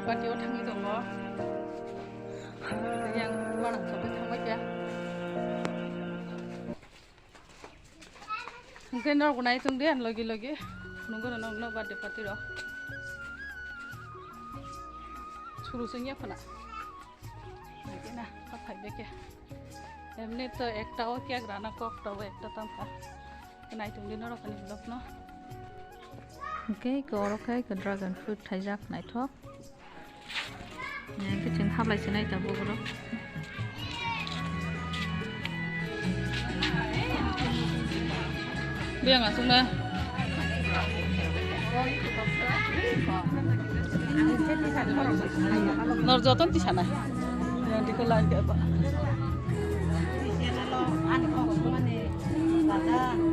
पार्टियाव थांनो दङ yang मानास थांबाय गैया ओंखायनो रावबो नायथों दे लगे लगे नंगौ नंगौ बार्थडे पार्टी र' सुरुसोनिया फना ना पापाय बेके एमने तो एकटा हो क्या ग्राना कोकटा हो एकटा तंका नायथों दे नरकानि ब्लग न ओके गरखाय ड्रागन फ्रुट थाइजाक नायथक किचन हाबलायसो नायथाबो र' Biang asung na. Norjoton di sana. Yang di kolam kayak apa?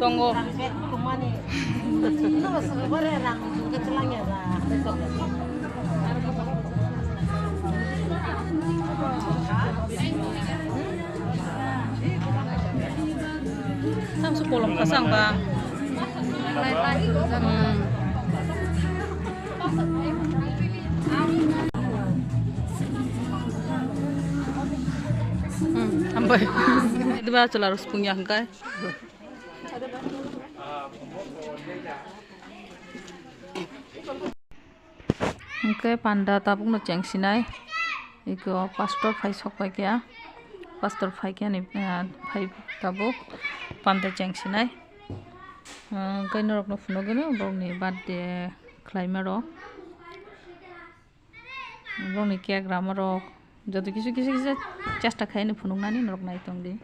Tunggu. Sam sekolah pasang bang. Sampai itu baca harus punya angka. Angka panda tabung no ceng sinai. Iku pastor fai sok fai kia. Pastor fai kia nih fai tabuk panda ceng sinai. Kaino rok no funo gino bong ni birthday climber ro bong ni cake rama ro jodo kisu chesta khaine funung nani rok nai tong di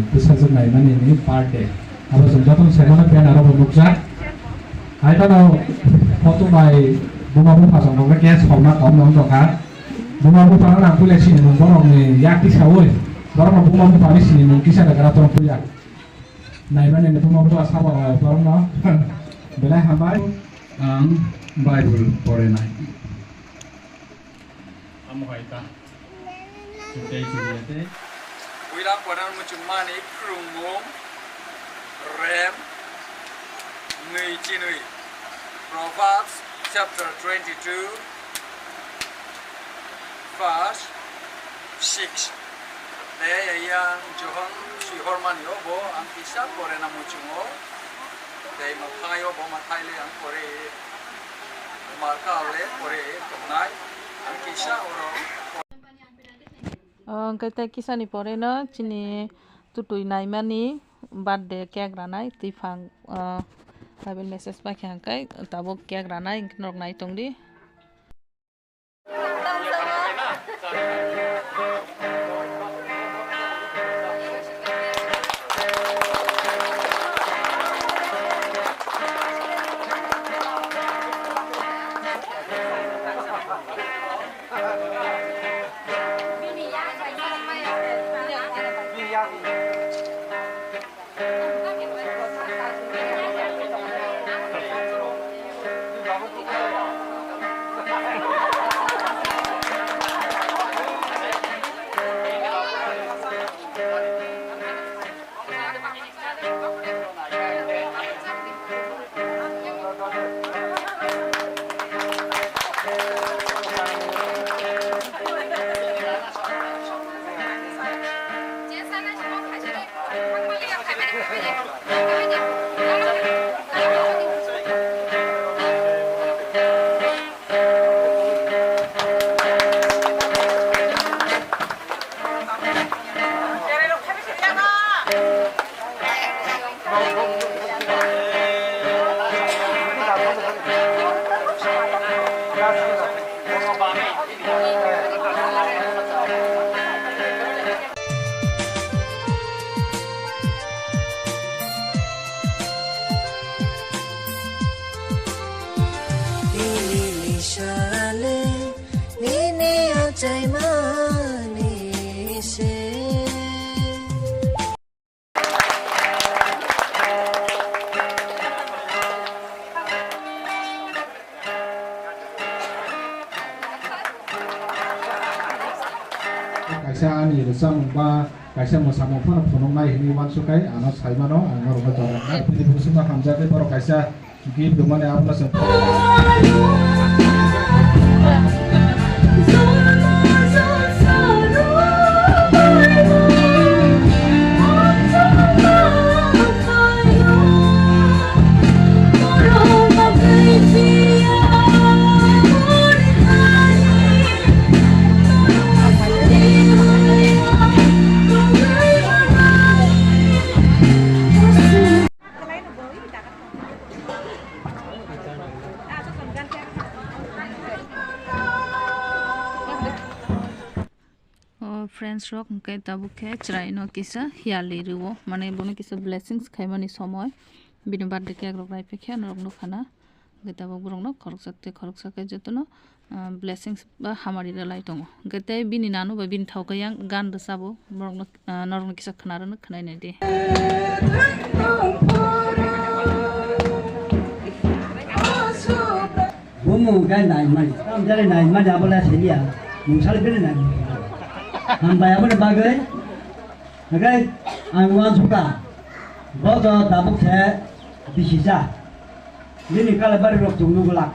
Pusat naiman ini party. Apa senjata saya mana pian arah pemuksa. Hai tahu foto by bunga bunga pasang bunga kias format om nom tokat. Bunga bunga pasang nak punya sini mungkin ni yakti sawoi. Barang bunga bunga pasang sini mungkin saya negara orang punya. Naiman ini bunga bunga asal barang no. Belai hambai Bible foreigner. Amu haita. Sudah. Wilang padan muncumani krungum rem nui Proverbs chapter 22 verse 6 daya yang Johan si hormani obo ang kisah korena muncungo daya makayo bo mataile ang kore markale kore tonai ang kisah oro Kita kisah ni pore na cini tutui naimani birthday cake ranai tifang habis message pak yang kai tabok cake ranai nok nai tong di kaisa ani resam ba kaisa mosamo phano phonong nai hini wansukai ano saimano ano ro dora na pili busuma hamjate paro kaisa gift dumane apna se friends rock ke tabu ke chrai no kisa hiali ruo mane bono kisa blessings khaimani somoy bini birthday ke rok rai pekhe rok no khana geta bo borok no khorok sakte jotono blessings ba hamari lai tongo gete bini nanu ba bini thau kayang gan da sabo borok no norok no kisa khana no khnai nei de bomo ga nai mai tam jare nai ma ja bola selia mungsal bene nai hambay apa bagai bagai angwan suka bodo tabuk saya disisa ini kalau baru rok tunggu gelak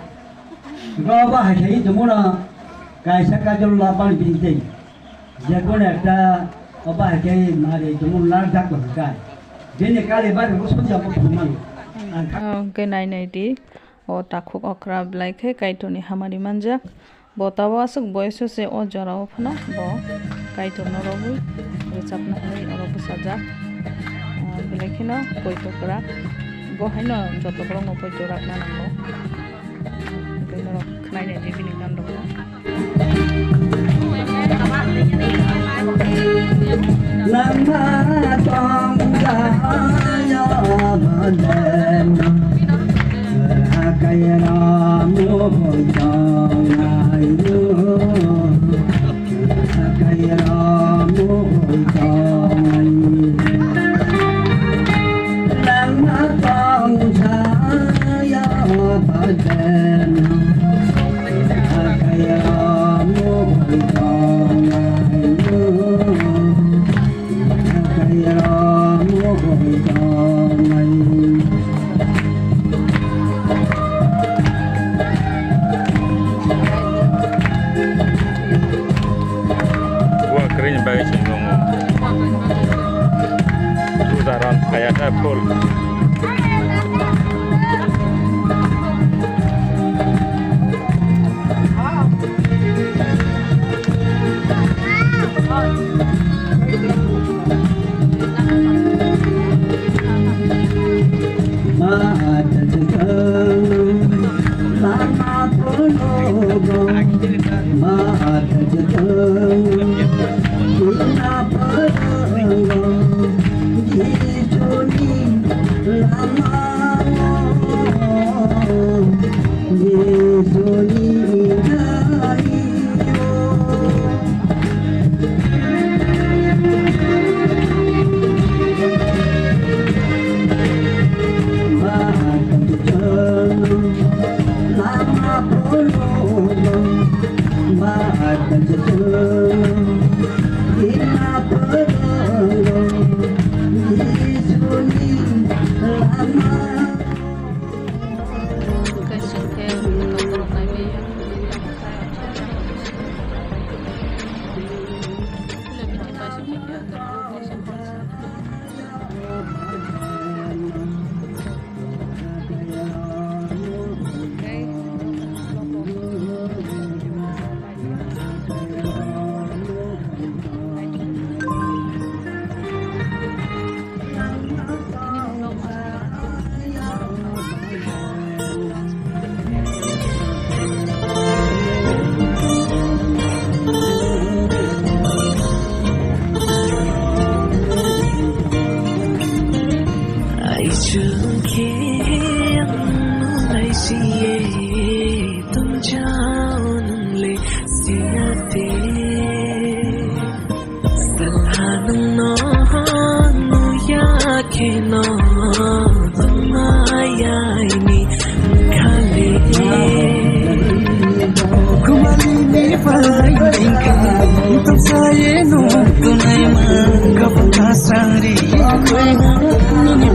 kalau apa hari itu mula kaisa kajol lapang bintik jago nekta apa hari mari itu mula dak berkai ini kali baru rok sudah berkumang ke nai nai di o takhuk okra blai khe kaitoni hamari manjak botawa asuk boyso se o jarao phana bo kaito norobu recapna hai orobu sajak belekino poito krak bo haino joto krong no poito rak na nango keno khnai ne dibini nan do lama tong ya manen kaya ramu jang ayu kaya ramu jang ayu lama tong saya badan kaya ramu jang ayu kaya ramu jang ayu kering bagi singgung udaran kayak apple Kumali ni fai, ingkang saya no. sangri kwe ngana